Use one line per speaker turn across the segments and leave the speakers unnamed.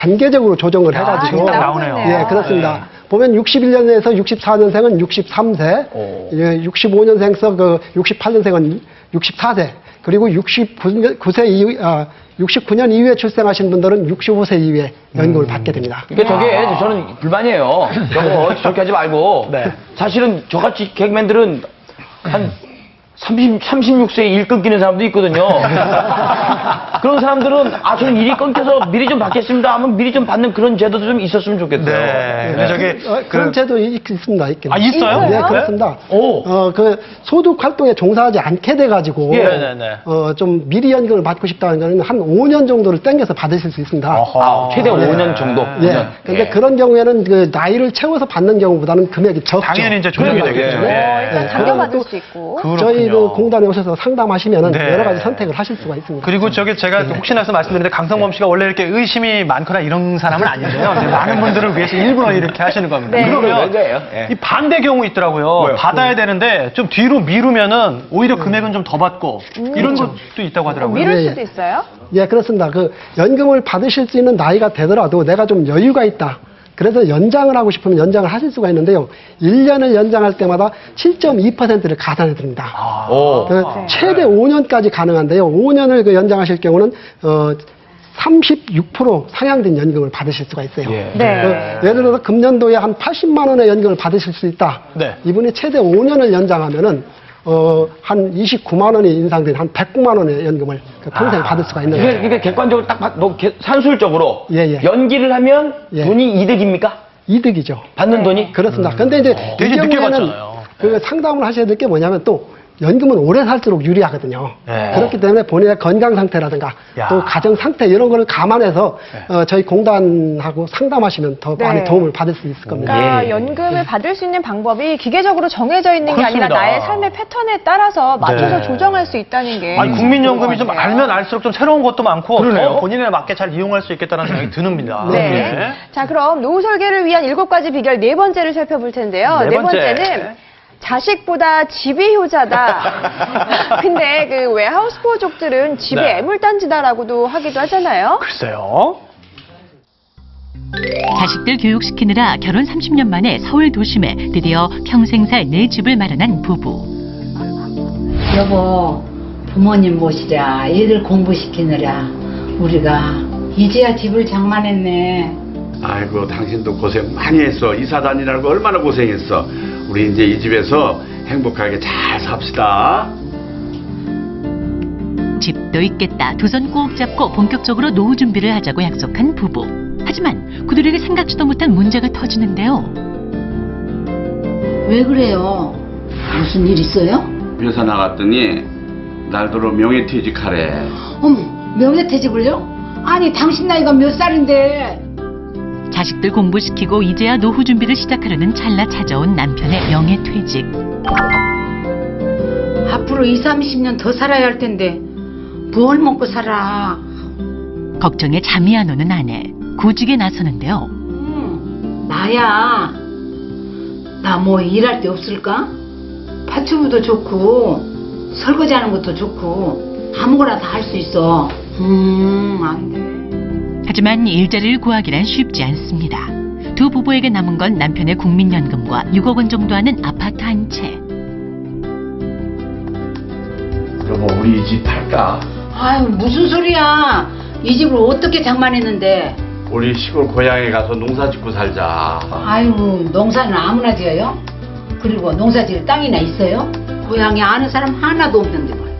단계적으로 조정을 해가지고.
지금 딱 나오네요.
예, 그렇습니다. 보면 61년에서 64년생은 63세, 65년생에서 그 68년생은 64세, 그리고 69년 이후에 출생하신 분들은 65세 이후에 연금을 받게 됩니다.
그러니까 저게 저는 불만이에요. 저거 저렇게 하지 말고.
네.
사실은 저같이 개그맨들은 한 36세에 일 끊기는 사람도 있거든요. 그런 사람들은 저는 일이 끊겨서 미리 좀 받겠습니다 하면 미리 좀 받는 그런 제도도 좀 있었으면 좋겠어요.
네. 근데 저기
그런 제도 있습니다. 있긴.
있어요?
네, 그렇습니다.
오.
그 소득 활동에 종사하지 않게 돼가지고
네네네.
좀 미리 연금을 받고 싶다는 거는 한 5년 정도를 땡겨서 받으실 수 있습니다.
최대 5년 정도.
예. 근데 그런 경우에는 그 나이를 채워서 받는 경우보다는 금액이 적죠.
당연히 이제 조정이 되겠죠.
일단 당겨받을
또
수 있고.
저희 그 공단에 오셔서 상담하시면은
네.
여러 가지 선택을 하실 수가 있습니다.
그리고 저기 제가 혹시나 해서 말씀드리는데 강성범 씨가 원래 이렇게 의심이 많거나 이런 사람은 아닌데요. 이제 많은 분들을 위해서 일부러 이렇게 하시는 겁니다.
네.
그러면
거예요. 예.
이 반대 경우 있더라고요. 받아야 되는데 좀 뒤로 미루면은 오히려 금액은 좀 더 받고 이런 것도 있다고 하더라고요.
미룰
예, 예.
수도 있어요?
예, 그렇습니다. 그 연금을 받으실 수 있는 나이가 되더라도 내가 좀 여유가 있다. 그래서 연장을 하고 싶으면 연장을 하실 수가 있는데요. 1년을 연장할 때마다 7.2%를 가산해 드립니다.
오.
그 최대 5년까지 가능한데요. 5년을 그 연장하실 경우는 36% 상향된 연금을 받으실 수가 있어요.
예.
네.
예를 들어서 금년도에 한 80만 원의 연금을 받으실 수 있다.
네.
이분이 최대 5년을 연장하면은 한 29만 원이 인상된 한 109만 원의 연금을 평생 받을 수가 있는 거예요.
이게 객관적으로 산술적으로
예, 예.
연기를 하면
예.
돈이 이득입니까?
이득이죠.
받는 돈이?
그렇습니다. 근데 이제 이
되게 늦게
경우에는
받잖아요.
그 상담을 하셔야 될 게 뭐냐면 또 연금은 오래 살수록 유리하거든요.
네.
그렇기 때문에 본인의 건강 상태라든가
야.
또 가정 상태 이런 거를 감안해서 저희 공단하고 상담하시면 더
네.
많이 도움을 받을 수 있을 겁니다.
그러니까
예.
연금을 받을 수 있는 방법이 기계적으로 정해져 있는 게 아니라
그렇습니다.
나의 삶의 패턴에 따라서 맞춰서
네.
조정할 수 있다는 게
아니, 국민연금이
좋은
좀
것 같아요.
알면 알수록 좀 새로운 것도 많고
그러네요.
더 본인에 맞게 잘 이용할 수 있겠다는 생각이 듭니다.
네. 자, 그럼 노후 설계를 위한 7가지 비결 네 번째를 살펴볼 텐데요.
네
네
번째.
번째는 자식보다 집이 효자다. 근데 그 왜 하우스포족들은 집이
네.
애물단지다라고도 하기도 하잖아요.
글쎄요.
자식들 교육시키느라 결혼 30년 만에 서울 도심에 드디어 평생 살 내 집을 마련한 부부.
여보, 부모님 모시랴, 애들 공부시키느라 우리가 이제야 집을 장만했네.
아이고 당신도 고생 많이 했어. 이사 다니라고 얼마나 고생했어. 우리 이제 이 집에서 행복하게 잘 삽시다.
집도 있겠다. 두 손 꼭 잡고 본격적으로 노후 준비를 하자고 약속한 부부. 하지만 그들에게 생각지도 못한 문제가 터지는데요.
왜 그래요? 무슨 일 있어요?
회사 나갔더니 날도로 명예퇴직하래.
어머, 명예퇴직을요? 아니, 당신 나이가 몇 살인데?
자식들 공부시키고 이제야 노후 준비를 시작하려는 찰나 찾아온 남편의 명예퇴직.
앞으로 20, 30년 더 살아야 할 텐데 뭘 먹고 살아?
걱정에 잠이 안 오는 아내. 구직에 나서는데요.
나야. 나 뭐 일할 데 없을까? 파주부도 좋고 설거지하는 것도 좋고 아무거나 다 할 수 있어. 안 돼.
하지만 일자리를 구하기란 쉽지 않습니다. 두 부부에게 남은 건 남편의 국민연금과 6억 원 정도 하는 아파트 한 채.
여보 우리 이 집 팔까?
아유, 무슨 소리야. 이 집을 어떻게 장만했는데.
우리 시골 고향에 가서 농사 짓고 살자.
아이고, 농사는 아무나 지어요? 그리고 농사 지을 땅이나 있어요? 고향에 아는 사람 하나도 없는데 뭘.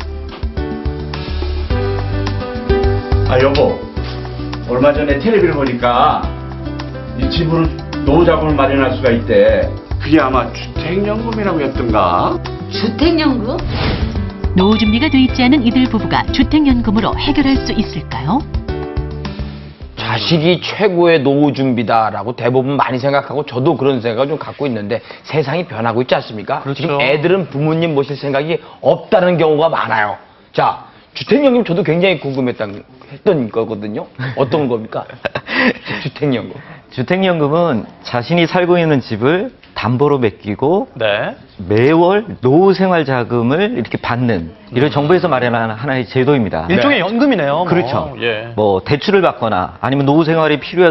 아 여보 얼마 전에 텔레비를 보니까 이 집으로 노후자금을 마련할 수가 있대. 그게 아마 주택연금이라고 했던가?
주택연금?
노후 준비가 돼 있지 않은 이들 부부가 주택연금으로 해결할 수 있을까요?
자식이 최고의 노후 준비다라고 대부분 많이 생각하고 저도 그런 생각을 좀 갖고 있는데 세상이 변하고 있지 않습니까?
그렇죠.
지금 애들은 부모님 모실 생각이 없다는 경우가 많아요. 자, 주택연금 저도 굉장히 했던 거거든요. 어떤 겁니까? 주택연금.
주택연금은 자신이 살고 있는 집을 담보로 맡기고
네.
매월 노후생활 자금을 이렇게 받는 이런 정부에서 마련한 하나의 제도입니다.
일종의 연금이네요. 뭐.
그렇죠.
예.
뭐 대출을 받거나 아니면 노후생활이 필요해서